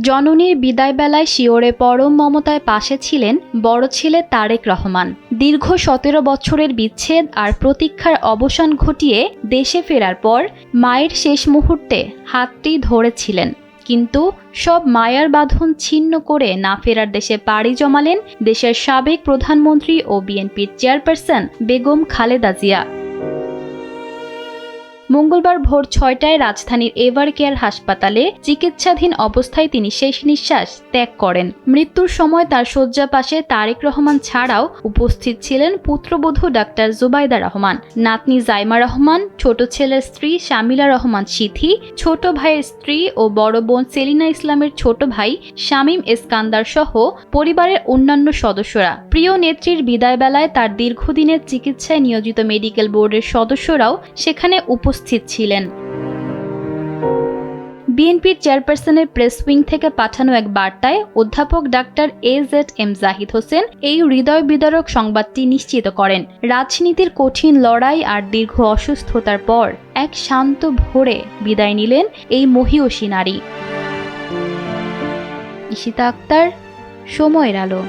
জননীর বিদায়বেলায় শিওরে পরম মমতায় পাশে ছিলেন বড় ছেলে তারেক রহমান। দীর্ঘ ১৭ বছরের বিচ্ছেদ আর প্রতীক্ষার অবসান ঘটিয়ে দেশে ফেরার পর মায়ের শেষ মুহূর্তে হাতটি ধরেছিলেন, কিন্তু সব মায়ার বাঁধন ছিন্ন করে না ফেরার দেশে পাড়ি জমালেন দেশের সাবেক প্রধানমন্ত্রী ও বিএনপির চেয়ারপারসন বেগম খালেদা জিয়া। মঙ্গলবার ভোর ৬টায় রাজধানীর এভার কেয়ার হাসপাতালে চিকিৎসাধীন অবস্থায় তিনি শেষ নিঃশ্বাস ত্যাগ করেন। মৃত্যুর সময় তার শয্যা পাশে তারেক রহমান ছাড়াও উপস্থিত ছিলেন পুত্রবধূ ডাক্তার জুবাইদা রহমান, নাতনি জাইমা রহমান, ছোট ছেলের স্ত্রী শামিলা রহমান সিথি, ছোট ভাইয়ের স্ত্রী ও বড় বোন সেলিনা ইসলামের ছোট ভাই শামীম এসকান্দার সহ পরিবারের অন্যান্য সদস্যরা। প্রিয় নেত্রীর বিদায়বেলায় তার দীর্ঘদিনের চিকিৎসায় নিয়োজিত মেডিকেল বোর্ডের সদস্যরাও সেখানে উপস্থিত ছিলেন। বিএনপির চেয়ারপারসনের প্রেস উইং থেকে পাঠানো এক বার্তায় অধ্যাপক ডাক্তার AZM জাহিদ হোসেন এই হৃদয় বিদারক সংবাদটি নিশ্চিত করেন। রাজনীতির কঠিন লড়াই আর দীর্ঘ অসুস্থতার পর এক শান্ত ভোরে বিদায় নিলেন এই মহীয়সী নারী। ঈশিতা আক্তার, সময়ের আলো।